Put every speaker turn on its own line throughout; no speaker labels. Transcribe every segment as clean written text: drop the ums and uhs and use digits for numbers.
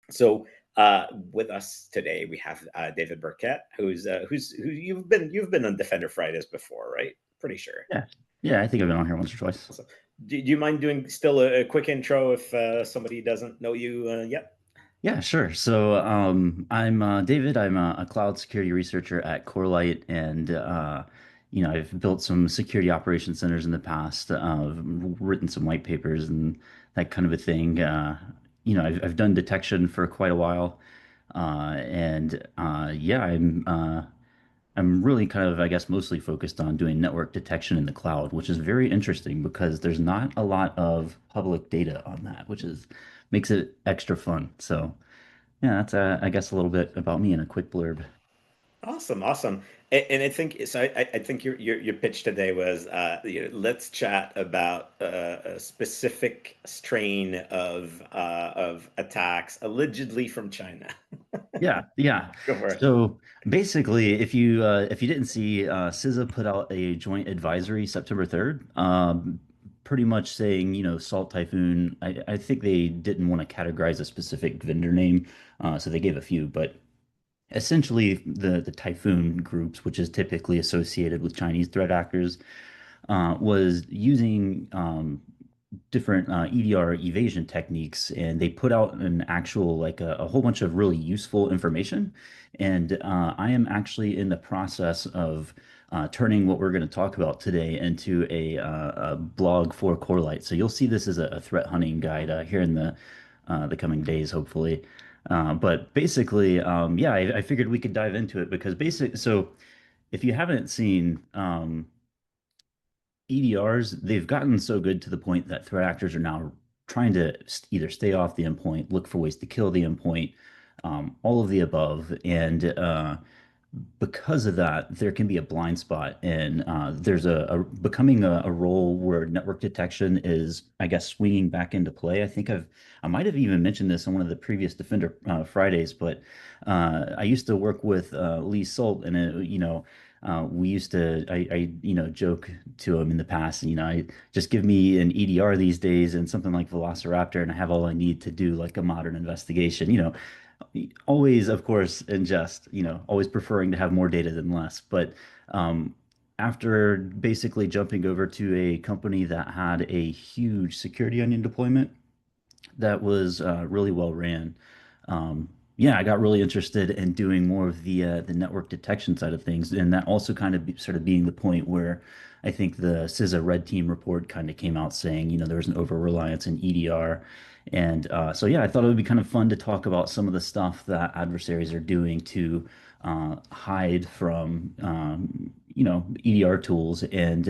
So with us today, we have David Burkett, who you've been on Defender Fridays before, right? Pretty sure.
Yeah. Yeah, I think I've been on here once or twice.
So, do you mind doing still a quick intro if somebody doesn't know you yet?
Yeah, sure. So I'm David. I'm a cloud security researcher at Corelight, and I've built some security operations centers in the past. Written some white papers and that kind of a thing. I've done detection for quite a while, and yeah, I'm really kind of, I guess, mostly focused on doing network detection in the cloud, which is very interesting because there's not a lot of public data on that, which is makes it extra fun. So, yeah, that's I guess a little bit about me in a quick blurb.
Awesome, awesome. And I think so. I think your pitch today was let's chat about a specific strain of attacks allegedly from China.
Yeah, yeah.
Go for it.
So basically, if you didn't see, CISA put out a joint advisory September 3rd, pretty much saying, Salt Typhoon. I think they didn't want to categorize a specific vendor name, so they gave a few, but essentially the Typhoon groups, which is typically associated with Chinese threat actors, was using different EDR evasion techniques, and they put out an actual like a whole bunch of really useful information. And I am actually in the process of turning what we're going to talk about today into a blog for Corelight. So you'll see this as a threat hunting guide here in the coming days, hopefully. But basically, yeah, I figured we could dive into it because so if you haven't seen EDRs, they've gotten so good to the point that threat actors are now trying to either stay off the endpoint, look for ways to kill the endpoint, all of the above. And because of that, there can be a blind spot, and there's becoming a role where network detection is, I guess, swinging back into play. I might have even mentioned this on one of the previous Defender Fridays, but I used to work with Lee Salt, and we used to, joke to him in the past, I just give me an EDR these days and something like Velociraptor, and I have all I need to do like a modern investigation. Always, of course, in jest, always preferring to have more data than less. But um, after basically jumping over to a company that had a huge security onion deployment that was really well ran, yeah, I got really interested in doing more of the network detection side of things, and that also kind of sort of being the point where I think the CISA Red Team report kind of came out saying, there was an over reliance in EDR, and so yeah, I thought it would be kind of fun to talk about some of the stuff that adversaries are doing to hide from EDR tools. And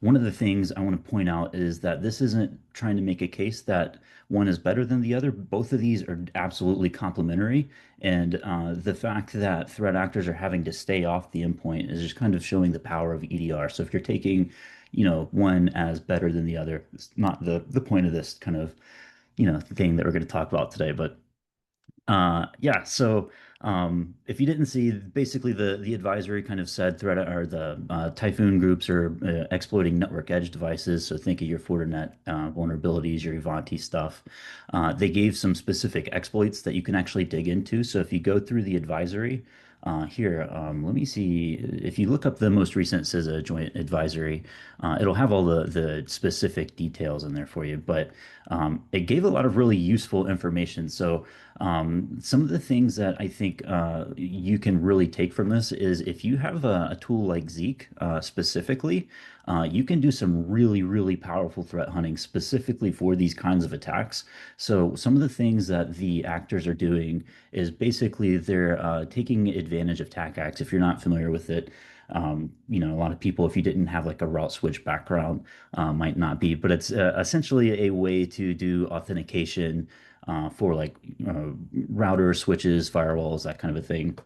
one of the things I want to point out is that this isn't trying to make a case that one is better than the other. Both of these are absolutely complementary. And the fact that threat actors are having to stay off the endpoint is just kind of showing the power of EDR. So if you're taking, one as better than the other, it's not the point of this kind of, thing that we're going to talk about today. But yeah, so if you didn't see, basically the advisory kind of said threat or the Typhoon groups are exploiting network edge devices. So think of your Fortinet vulnerabilities, your Ivanti stuff. They gave some specific exploits that you can actually dig into. So if you go through the advisory, here, let me see. If you look up the most recent CISA joint advisory, it'll have all the specific details in there for you. But it gave a lot of really useful information. So some of the things that I think you can really take from this is if you have a tool like Zeek specifically, you can do some really, really powerful threat hunting specifically for these kinds of attacks. So some of the things that the actors are doing is basically they're taking advantage of TACACS. If you're not familiar with it, a lot of people, if you didn't have like a route switch background, might not be, but it's essentially a way to do authentication for like router switches, firewalls, that kind of a thing.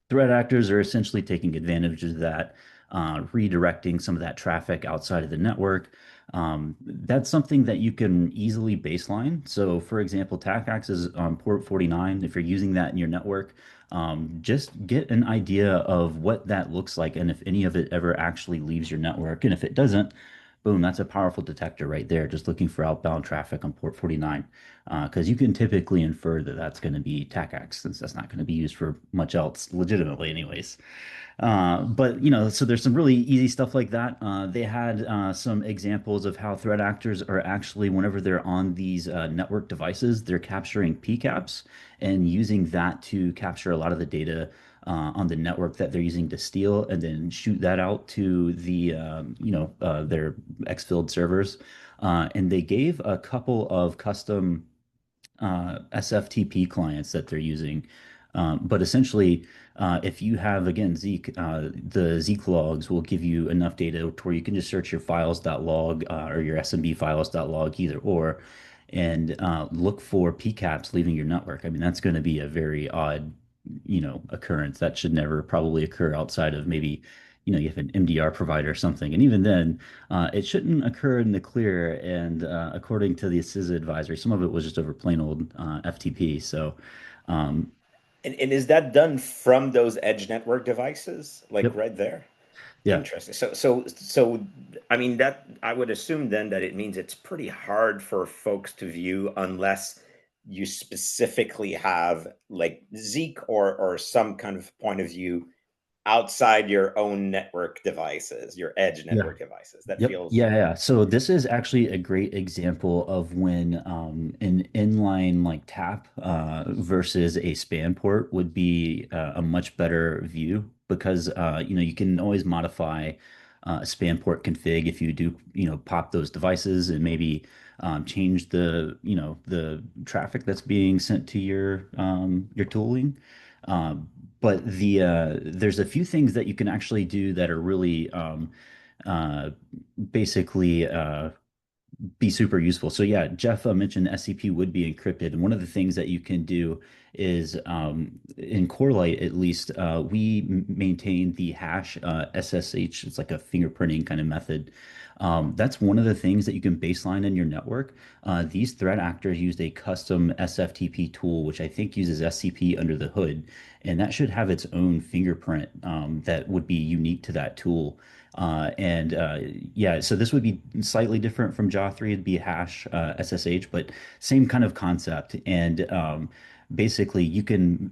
Threat actors are essentially taking advantage of that, redirecting some of that traffic outside of the network. That's something that you can easily baseline. So, for example, TACACS is on port 49. If you're using that in your network, just get an idea of what that looks like and if any of it ever actually leaves your network. And if it doesn't, boom, that's a powerful detector right there, just looking for outbound traffic on port 49. Because you can typically infer that that's going to be TACAX, since that's not going to be used for much else legitimately, anyways. But so there's some really easy stuff like that. They had some examples of how threat actors are actually, whenever they're on these network devices, they're capturing PCAPs and using that to capture a lot of the data on the network that they're using to steal, and then shoot that out to their exfilled servers. And they gave a couple of custom SFTP clients that they're using. But essentially, if you have, again, Zeek, the Zeek logs will give you enough data to where you can just search your files.log or your SMB files.log, either or, and look for PCAPs leaving your network. I mean, that's going to be a very odd, occurrence. That should never probably occur outside of maybe, you have an MDR provider or something. And even then, it shouldn't occur in the clear. And according to the CISA advisory, some of it was just over plain old FTP. So, um,
And is that done from those edge network devices, like
yep,
right there?
yeah,
Interesting. So, I mean, that I would assume then that it means it's pretty hard for folks to view unless you specifically have like Zeek or some kind of point of view outside your own network devices, your edge
yeah.
network devices. That
Yep.
feels
Yeah, yeah. So this is actually a great example of when an inline like tap versus a span port would be a much better view, because you can always modify a span port config if you do pop those devices, and maybe change the traffic that's being sent to your tooling. But there's a few things that you can actually do that are really uh, basically be super useful. So yeah, Jeff mentioned SCP would be encrypted, and one of the things that you can do is in Corelight, at least, we maintain the hash SSH. It's like a fingerprinting kind of method. That's one of the things that you can baseline in your network. These threat actors used a custom SFTP tool, which I think uses SCP under the hood, and that should have its own fingerprint that would be unique to that tool. And Yeah, so this would be slightly different from JA3. It'd be hash SSH, but same kind of concept. And basically, you can,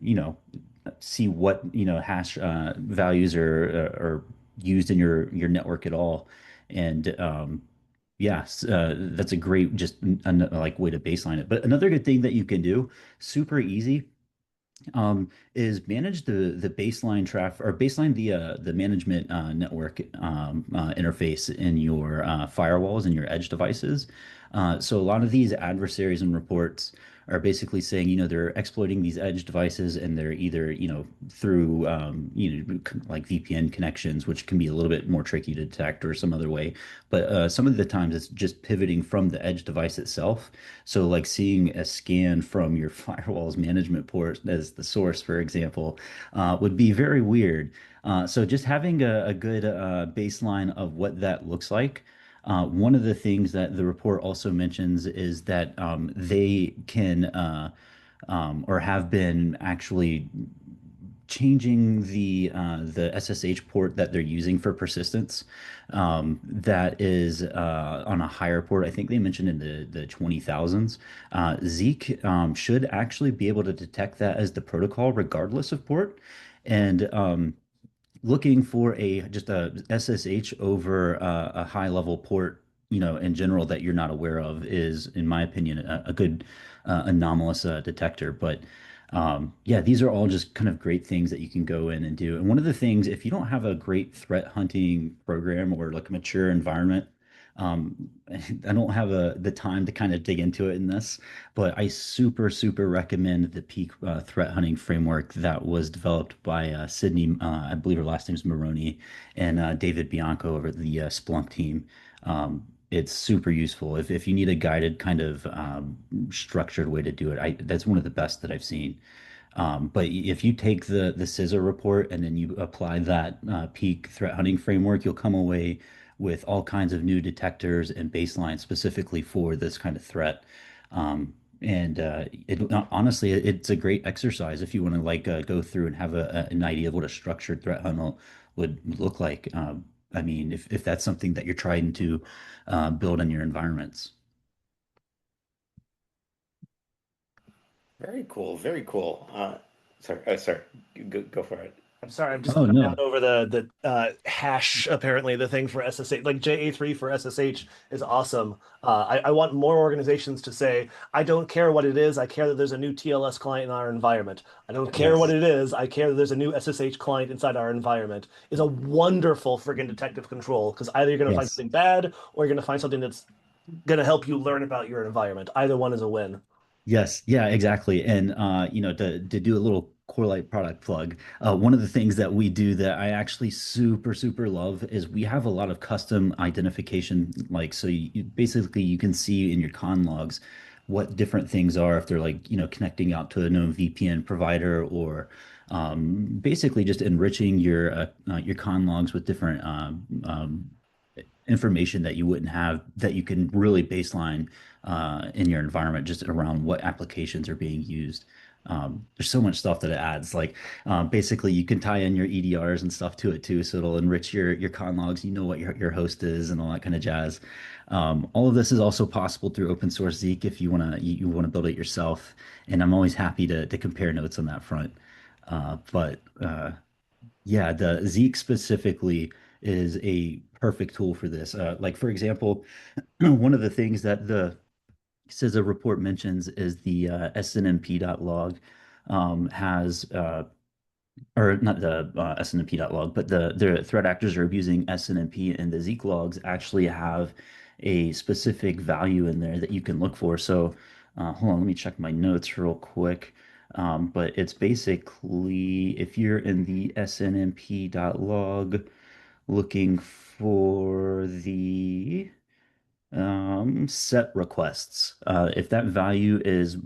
see what, hash values are used in your network at all. And Yes, that's a great just like way to baseline it. But another good thing that you can do, super easy, is manage the baseline traffic, or baseline the management network interface in your firewalls and your edge devices. So a lot of these adversaries and reports are basically saying, they're exploiting these edge devices, and they're either, through, like VPN connections, which can be a little bit more tricky to detect, or some other way. But some of the times it's just pivoting from the edge device itself. So, like seeing a scan from your firewall's management port as the source, for example, would be very weird. So, just having a good baseline of what that looks like. One of the things that the report also mentions is that they can or have been actually changing the SSH port that they're using for persistence. That is on a higher port. I think they mentioned in the 20,000s. Zeek should actually be able to detect that as the protocol, regardless of port. And looking for a just a SSH over a high level port, in general, that you're not aware of, is, in my opinion, a good anomalous detector. But yeah, these are all just kind of great things that you can go in and do. And one of the things, if you don't have a great threat hunting program or like a mature environment, I don't have the time to kind of dig into it in this, but I super, super recommend the peak threat hunting framework that was developed by Sydney, I believe her last name is Maroney, and David Bianco over at the Splunk team. It's super useful if you need a guided kind of structured way to do it. That's one of the best that I've seen. But if you take the CISA report and then you apply that peak threat hunting framework, you'll come away with all kinds of new detectors and baselines specifically for this kind of threat. And honestly, it's a great exercise if you want to like go through and have an idea of what a structured threat hunt would look like. I mean, if that's something that you're trying to build in your environments.
Very cool. Very cool. Sorry. Sorry. Go for it.
I'm sorry, I'm just
Oh
putting down
no.
over the hash. Apparently, the thing for SSH, like JA3 for SSH, is awesome. I want more organizations to say, I don't care what it is. I care that there's a new TLS client in our environment. I don't care what
Yes.
it is. I care that there's a new SSH client inside our environment. Is a wonderful friggin' detective control because either you're going to find
Yes.
something bad or you're going to find something that's going to help you learn about your environment. Either one is a win.
Yes, yeah, exactly. And to do a little core light product plug, one of the things that we do that I actually super love is we have a lot of custom identification. Like, so basically you can see in your con logs what different things are if they're like, connecting out to a known VPN provider or basically just enriching your con logs with different information that you wouldn't have that you can really baseline in your environment just around what applications are being used. There's so much stuff that it adds. Like basically, you can tie in your EDRs and stuff to it too, so it'll enrich your con logs. You know what your host is and all that kind of jazz. All of this is also possible through open source Zeek if you wanna build it yourself. And I'm always happy to compare notes on that front. But yeah, the Zeek specifically is a perfect tool for this. Like for example, one of the things that the CISA report mentions is the snmp.log has or not the snmp.log, but the threat actors are abusing snmp, and the Zeek logs actually have a specific value in there that you can look for. So hold on, let me check my notes real quick. But it's basically if you're in the snmp.log looking for the set requests. If that value is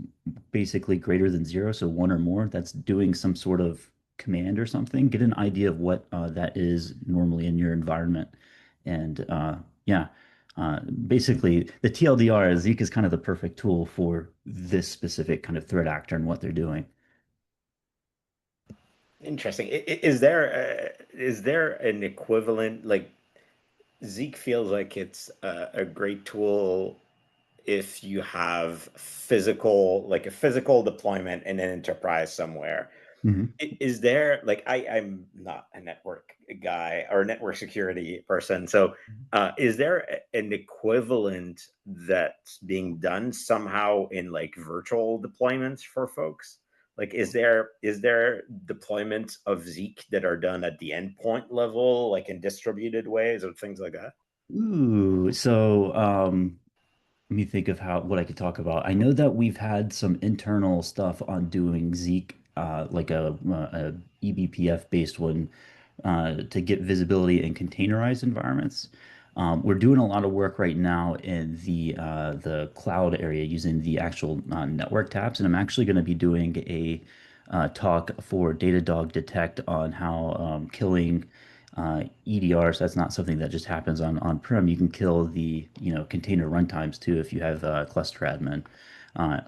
basically greater than zero, so one or more, that's doing some sort of command or something. Get an idea of what that is normally in your environment. And yeah, basically the TLDR, Zeek is kind of the perfect tool for this specific kind of threat actor and what they're doing.
Interesting. Is there an equivalent like Zeek feels like it's a great tool if you have like a physical deployment in an enterprise somewhere.
Mhm.
Is there like I'm not a network guy or a network security person, so is there an equivalent that's being done somehow in like virtual deployments for folks? Like, is there deployments of Zeek that are done at the endpoint level, like in distributed ways or things like that?
Ooh, so let me think of how what I could talk about. I know that we've had some internal stuff on doing Zeek, like a eBPF based one, to get visibility in containerized environments. We're doing a lot of work right now in the cloud area using the actual network taps, and I'm actually going to be doing a talk for Datadog Detect on how killing EDRs. That's not something that just happens on-prem. You can kill the container runtimes too if you have cluster admin.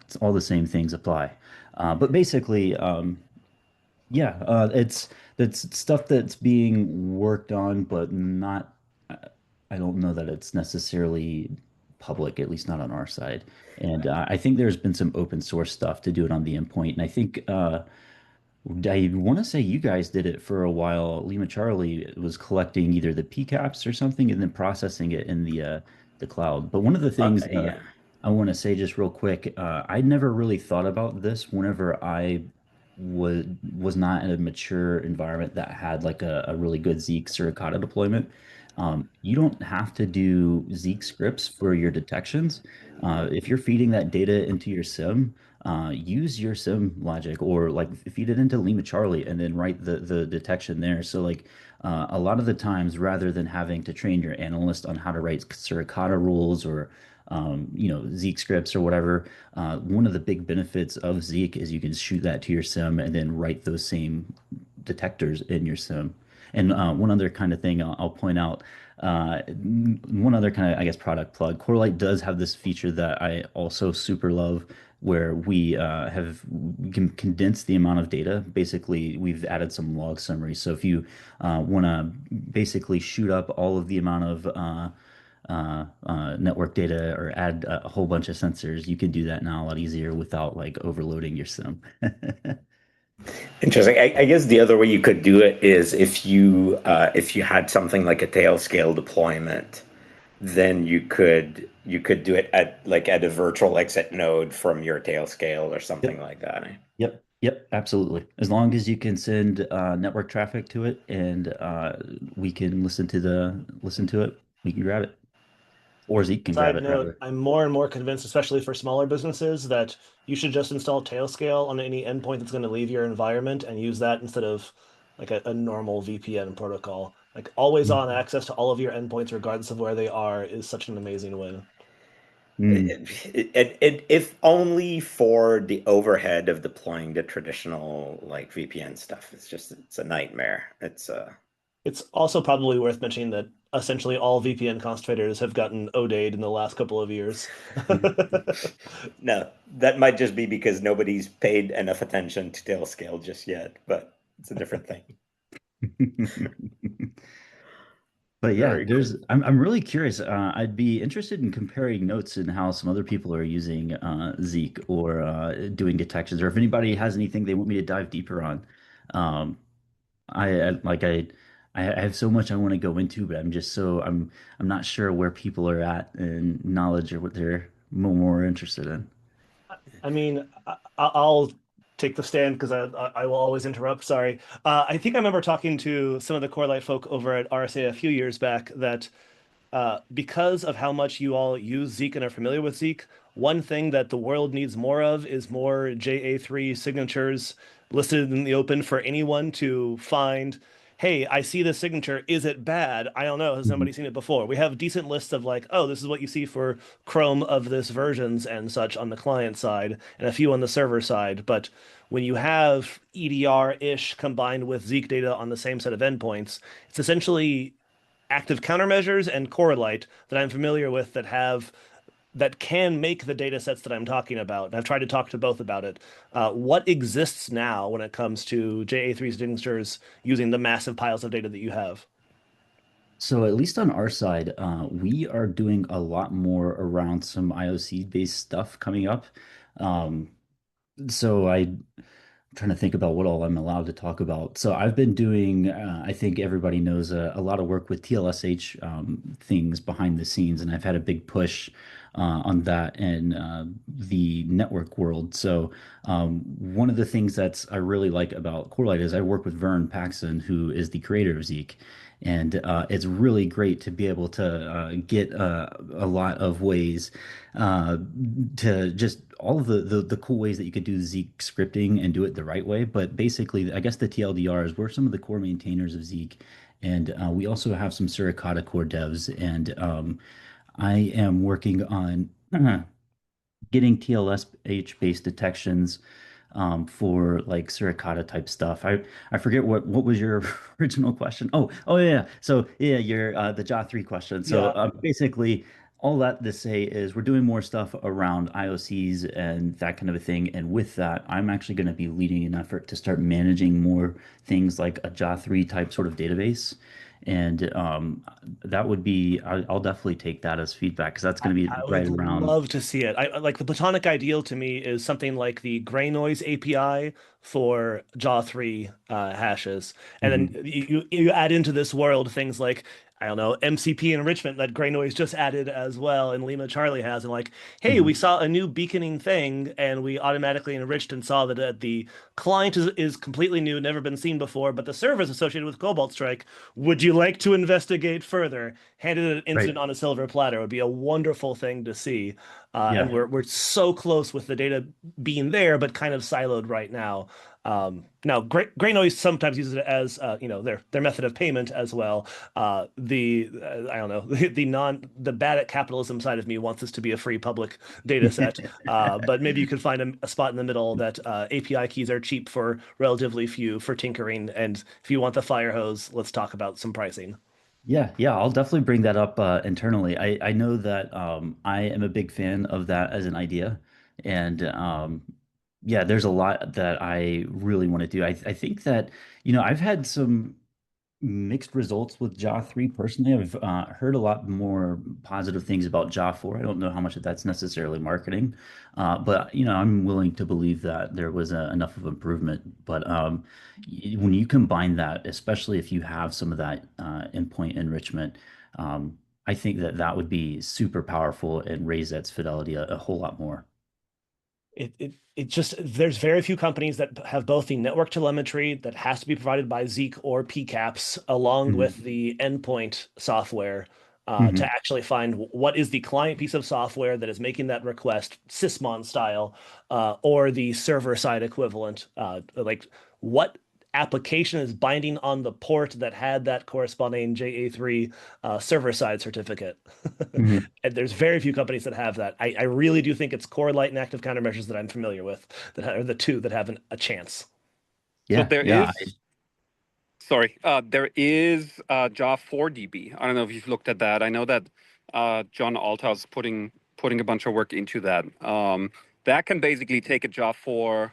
It's all the same things apply. But basically, yeah, it's stuff that's being worked on, but not. I don't know that it's necessarily public, at least not on our side. And I think there's been some open source stuff to do it on the endpoint. And I think I want to say you guys did it for a while. Lima Charlie was collecting either the PCAPs or something and then processing it in the cloud. But one of the things
Yeah.
I want to say just real quick, I never really thought about this whenever I was not in a mature environment that had like a really good Zeek Suricata deployment. You don't have to do Zeek scripts for your detections. If you're feeding that data into your SIM, use your sim logic or like feed it into Lima Charlie and then write the detection there. So like a lot of the times, rather than having to train your analyst on how to write Suricata rules or Zeek scripts or whatever, one of the big benefits of Zeek is you can shoot that to your sim and then write those same detectors in your sim. And one other kind of thing I'll point out, one other kind of, I guess, product plug. Corelight does have this feature that I also super love, where we can condense the amount of data. Basically, we've added some log summaries. So if you want to basically shoot up all of the amount of network data or add a whole bunch of sensors, you can do that now a lot easier without like overloading your sim.
Interesting. I guess the other way you could do it is if you had something like a tail scale deployment, then you could do it at a virtual exit node from your tail scale or something
Yep.
like that. Eh?
Yep, absolutely. As long as you can send network traffic to it and we can listen to it, we can grab it. Or Zeke can grab
Side
it
note,
rather.
I'm more and more convinced, especially for smaller businesses, that you should just install Tailscale on any endpoint that's going to leave your environment and use that instead of like a normal VPN protocol. Like always on
Mhm.
access to all of your endpoints, regardless of where they are, is such an amazing win.
Mm.
If only for the overhead of deploying the traditional like VPN stuff. It's a nightmare.
It's also probably worth mentioning that essentially all VPN concentrators have gotten ODA'd in the last couple of years.
No, that might just be because nobody's paid enough attention to tail scale just yet, but it's a different thing.
But yeah,
Very cool.
I'm really curious. I'd be interested in comparing notes and how some other people are using Zeek or doing detections, or if anybody has anything they want me to dive deeper on. Um, I like I have so much I want to go into, but I'm not sure where people are at in knowledge or what they're more interested in.
I mean, I'll take the stand because I will always interrupt. Sorry. I think I remember talking to some of the Core Light folk over at RSA a few years back that because of how much you all use Zeek and are familiar with Zeek, one thing that the world needs more of is more JA3 signatures listed in the open for anyone to find. Hey, I see this signature. Is it bad? I don't know. Has
Mhm.
somebody seen it before? We have decent lists of like, oh, this is what you see for Chrome of this versions and such on the client side, and a few on the server side. But when you have EDR-ish combined with Zeek data on the same set of endpoints, it's essentially active countermeasures and correlate that I'm familiar with that can make the data sets that I'm talking about. And I've tried to talk to both about it. What exists now when it comes to JA3 signatures using the massive piles of data that you have?
So at least on our side, we are doing a lot more around some IOC based stuff coming up. Um, so I'm trying to think about what all I'm allowed to talk about. So I've been doing, I think everybody knows a lot of work with TLSH things behind the scenes, and I've had a big push on that in the network world. So one of the things that's I really like about Corelight is I work with Vern Paxson, who is the creator of Zeek. And it's really great to be able to get a lot of ways uh, to just all of the cool ways that you could do Zeek scripting and do it the right way. But basically, I guess the TLDR is we're some of the core maintainers of Zeek, and we also have some Suricata core devs. And I am working on getting TLS-H based detections for like suricata type stuff. I forget what was your original question. Oh yeah. So yeah, your the JA3 question. So
Yeah,
basically, all that to say is we're doing more stuff around IOCs and that kind of a thing. And with that, I'm actually going to be leading an effort to start managing more things like a JA3 type sort of database. And that would be, I'll definitely take that as feedback because that's
I,
going to be
I
right
would
around.
love to see it. I like the platonic ideal to me is something like the gray noise API for JAW3 hashes, and
Mhm,
then you add into this world things like I don't know MCP enrichment that gray noise just added as well, and Lima Charlie has, and like hey, we
mhm.
saw a new beaconing thing, and we automatically enriched and saw that the client is completely new, never been seen before, but the server is associated with Cobalt Strike. Would you like to investigate further? Handed an
Right.
incident on a silver platter would be a wonderful thing to see. And
Yeah.
we're so close with the data being there, but kind of siloed right now. Now, Gray Noise sometimes uses it as their method of payment as well. The I don't know the bad at capitalism side of me wants this to be a free public data set, but maybe you could find a spot in the middle that API keys are cheap for relatively few for tinkering, and if you want the fire hose, let's talk about some pricing.
Yeah, I'll definitely bring that up internally. I know that I am a big fan of that as an idea. And yeah, there's a lot that I really want to do. I think that, I've had some mixed results with Jaw 3 personally. I've heard a lot more positive things about Jaw 4. I don't know how much of that's necessarily marketing, but I'm willing to believe that there was enough of improvement. But when you combine that, especially if you have some of that endpoint enrichment, I think that that would be super powerful and raise its fidelity a whole lot more.
It just there's very few companies that have both the network telemetry that has to be provided by Zeek or PCAPs along with
Mhm.
the endpoint software to
Mhm.
actually find what is the client piece of software that is making that request Sysmon style or the server side equivalent like what application is binding on the port that had that corresponding JA3 server side certificate.
Mhm.
And there's very few companies that have that. I really do think it's core light and active countermeasures that I'm familiar with that are the two that have a chance.
So
Yeah,
there
yeah.
is, sorry, there is Java 4DB. I don't know if you've looked at that. I know that John Althaus putting a bunch of work into that. That can basically take a Java 4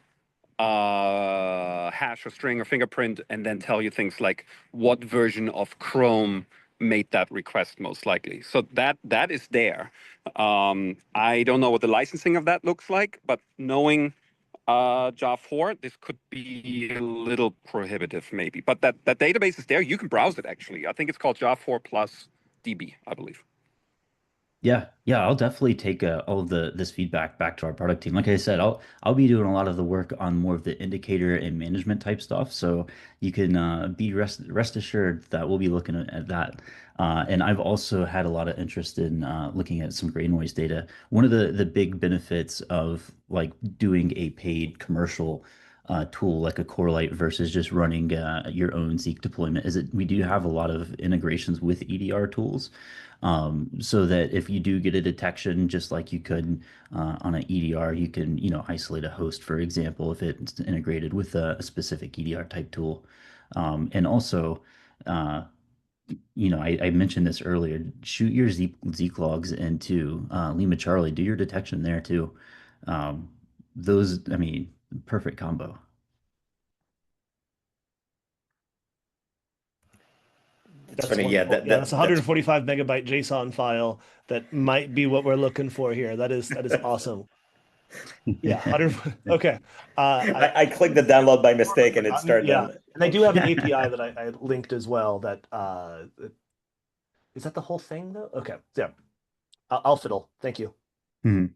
hash or string or fingerprint and then tell you things like what version of Chrome made that request most likely. So that is there. I don't know what the licensing of that looks like, but knowing Java 4, this could be a little prohibitive maybe. But that database is there. You can browse it actually. I think it's called Java 4 plus DB, I believe.
Yeah, yeah, I'll definitely take all of the this feedback back to our product team. Like I said, I'll be doing a lot of the work on more of the indicator and management type stuff. So you can be rest assured that we'll be looking at that. And I've also had a lot of interest in looking at some gray noise data. One of the big benefits of like doing a paid commercial tool like a Corelight versus just running your own Zeek deployment is that we do have a lot of integrations with EDR tools. So that if you do get a detection, just like you could on an EDR, you can, isolate a host, for example, if it's integrated with a specific EDR type tool. And also, uh, I mentioned this earlier, shoot your Zeek logs into Lima Charlie, do your detection there too. Um, those, I mean, perfect combo.
It's
That's
funny, yeah.
wonderful. Yeah, that's a
That's
145 megabyte JSON file that might be what we're looking for here. That is awesome. Yeah, 100. Okay.
I clicked the download by mistake and it
Forgotten.
started
Yeah,
down.
and I do have an API that I linked as well. That is that the whole thing though? Okay. Yeah, I'll fiddle. Thank you.
Mhm.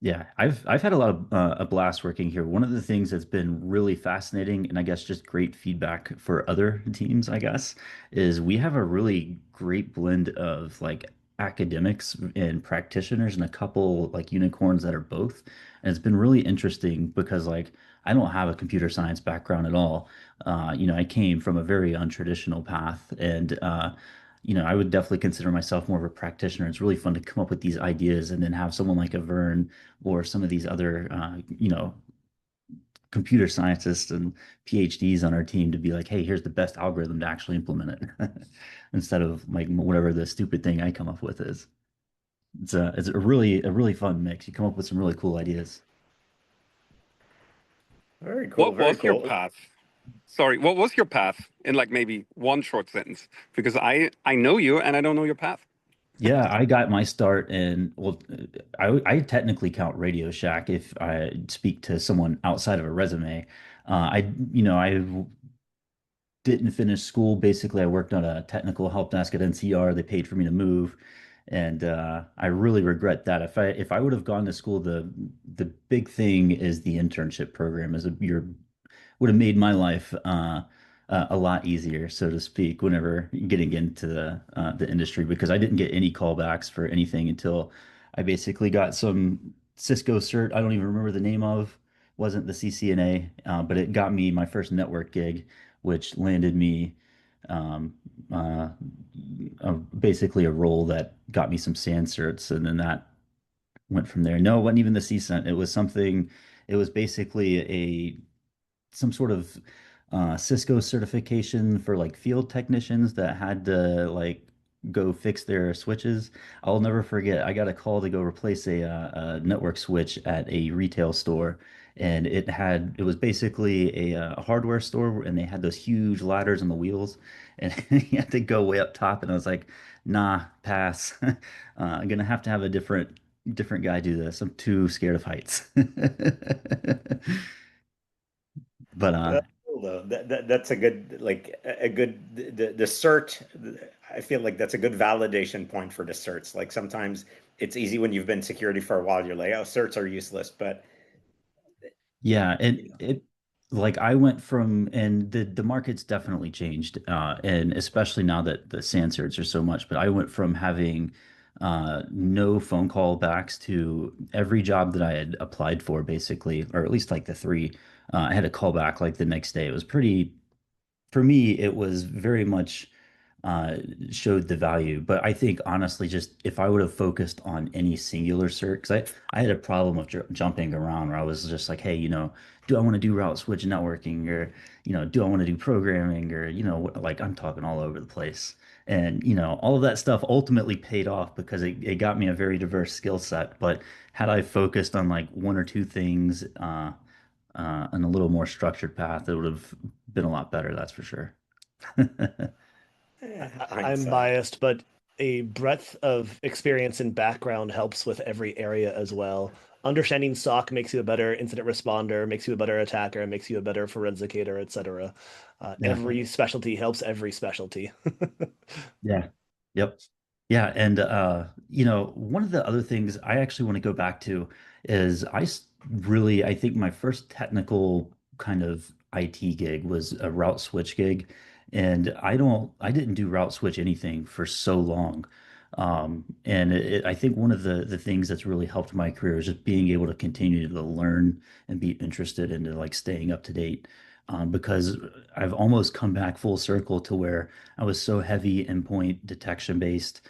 Yeah, I've had a lot of a blast working here. One of the things that's been really fascinating, and I guess just great feedback for other teams, I guess, is we have a really great blend of like academics and practitioners and a couple like unicorns that are both. And it's been really interesting because like I don't have a computer science background at all. I came from a very untraditional path, and I would definitely consider myself more of a practitioner. It's really fun to come up with these ideas and then have someone like a Vern or some of these other, computer scientists and PhDs on our team to be like, hey, here's the best algorithm to actually implement it instead of like whatever the stupid thing I come up with is. It's a really fun mix. You come up with some really cool ideas.
Very cool,
What
very
was your
cool.
path? Sorry, what was your path in like maybe one short sentence? Because I know you and I don't know your path.
Yeah, I got my start in, well, I technically count Radio Shack if I speak to someone outside of a resume. I didn't finish school. Basically, I worked on a technical help desk at NCR. They paid for me to move, and I really regret that. If I would have gone to school, the big thing is the internship program. Would have made my life a lot easier, so to speak, whenever getting into the industry because I didn't get any callbacks for anything until I basically got some Cisco cert. I don't even remember the name of. Wasn't the CCNA, but it got me my first network gig, which landed me um, uh, basically a role that got me some SAN certs, and then that went from there. No, it wasn't even the CCENT. It was something. It was basically some sort of Cisco certification for like field technicians that had to like go fix their switches. I'll never forget. I got a call to go replace a network switch at a retail store, and it was basically a hardware store, and they had those huge ladders on the wheels, and you had to go way up top. And I was like, nah, pass. I'm gonna have to have a different guy do this. I'm too scared of heights. But
That's cool though. That's a good like a good the cert. I feel like that's a good validation point for the certs. Like sometimes it's easy when you've been security for a while. You're like, oh, certs are useless, but
yeah,
you
and
know,
it like I went from and the market's definitely changed, and especially now that the Sanserts are so much. But I went from having no phone call backs to every job that I had applied for, basically, or at least like the three. I had a call back like the next day. It was pretty for me, it was very much uh, showed the value. But I think honestly, just if I would have focused on any singular cert, because I had a problem with jumping around where I was just like, hey, do I want to do route switch networking or, do I want to do programming or, like I'm talking all over the place. And, all of that stuff ultimately paid off because it got me a very diverse skill set. But had I focused on like one or two things, and a little more structured path, it would have been a lot better, that's for sure.
I'm
hindsight.
biased, but a breadth of experience and background helps with every area as well. Understanding SOC makes you a better incident responder, makes you a better attacker, makes you a better forensicator, etc.
Yeah.
Every specialty helps every specialty.
Yeah. Yep. Yeah. And, one of the other things I actually want to go back to is really, I think my first technical kind of IT gig was a route switch gig. And I didn't do route switch anything for so long. And I think one of the things that's really helped my career is just being able to continue to learn and be interested into like staying up to date. Because I've almost come back full circle to where I was so heavy endpoint detection based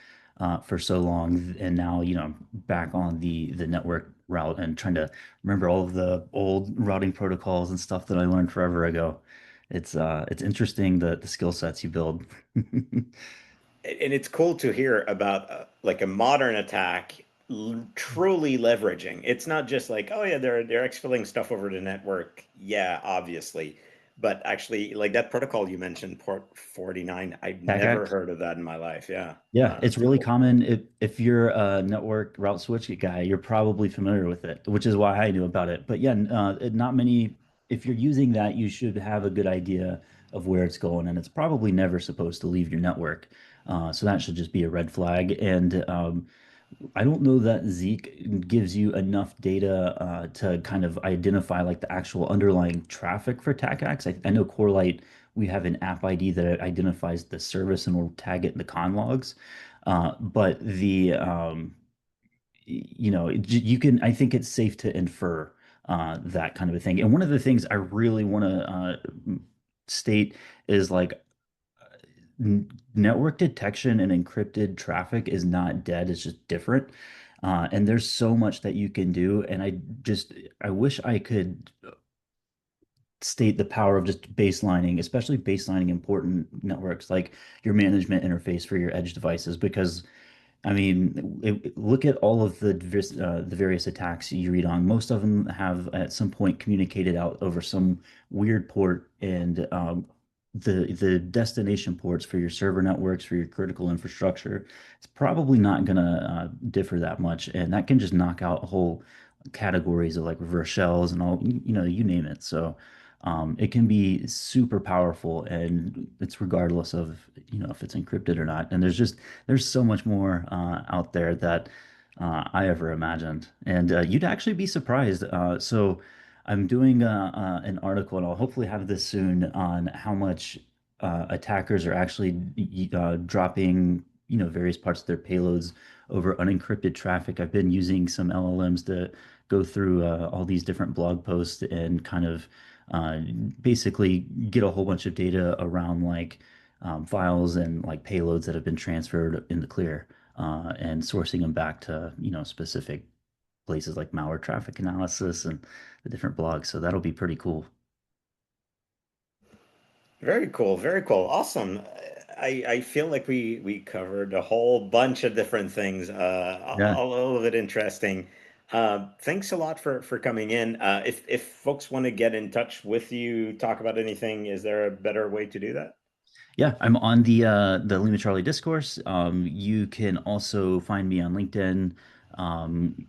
for so long, and now back on the network route and trying to remember all of the old routing protocols and stuff that I learned forever ago. It's interesting the skill sets you build.
And it's cool to hear about like a modern attack truly leveraging. It's not just like, oh yeah, they're exfilling stuff over the network. Yeah, obviously. But actually, like that protocol you mentioned, port 49, I've never
TACACS.
heard of that in my life. Yeah.
Yeah, it's
That's
really
cool.
common. If you're a network route switch guy, you're probably familiar with it, which is why I knew about it. But yeah, not many. If you're using that, you should have a good idea of where it's going, and it's probably never supposed to leave your network. So that should just be a red flag. And I don't know that Zeek gives you enough data to kind of identify like the actual underlying traffic for TACACS. I know Corelight, we have an app ID that identifies the service and will tag it in the con logs. But you can, I think it's safe to infer that kind of a thing. And one of the things I really want to state is like network detection and encrypted traffic is not dead, it's just different. And there's so much that you can do. And I wish I could state the power of just baselining, especially baselining important networks like your management interface for your edge devices, because I mean, look at all of the various attacks you read on. Most of them have at some point communicated out over some weird port, and the destination ports for your server networks for your critical infrastructure. It's probably not going to differ that much, and that can just knock out whole categories of like reverse shells and all you name it. So it can be super powerful, and it's regardless of if it's encrypted or not. And there's so much more out there that I ever imagined. And you'd actually be surprised. So I'm doing an article, and I'll hopefully have this soon on how much attackers are actually dropping, various parts of their payloads over unencrypted traffic. I've been using some LLMs to go through all these different blog posts and kind of uh, basically get a whole bunch of data around like files and like payloads that have been transferred in the clear and sourcing them back to specific places like malware traffic analysis and the different blogs. So that'll be pretty cool.
Very cool. Very cool. Awesome. I feel like we covered a whole bunch of different things,
Yeah.
all of it interesting. Thanks a lot for coming in. If folks want to get in touch with you, talk about anything, is there a better way to do that?
Yeah, I'm on the Lima Charlie discourse. You can also find me on LinkedIn. Um,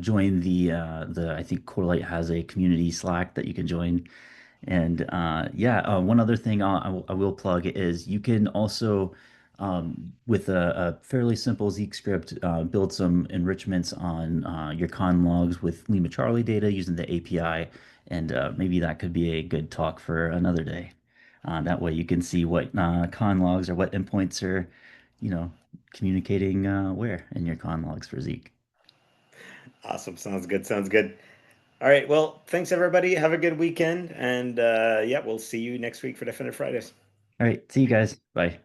join the I think Corelight has a community Slack that you can join. And one other thing I will plug is you can also, with a fairly simple Zeek script, build some enrichments on your con logs with Lima Charlie data using the API. And maybe that could be a good talk for another day. That way you can see what con logs or what endpoints are, you know, communicating where in your con logs for Zeek.
Awesome. Sounds good. Sounds good. All right. Well, thanks everybody. Have a good weekend. And yeah, we'll see you next week for Defender Fridays.
All right, see you guys. Bye.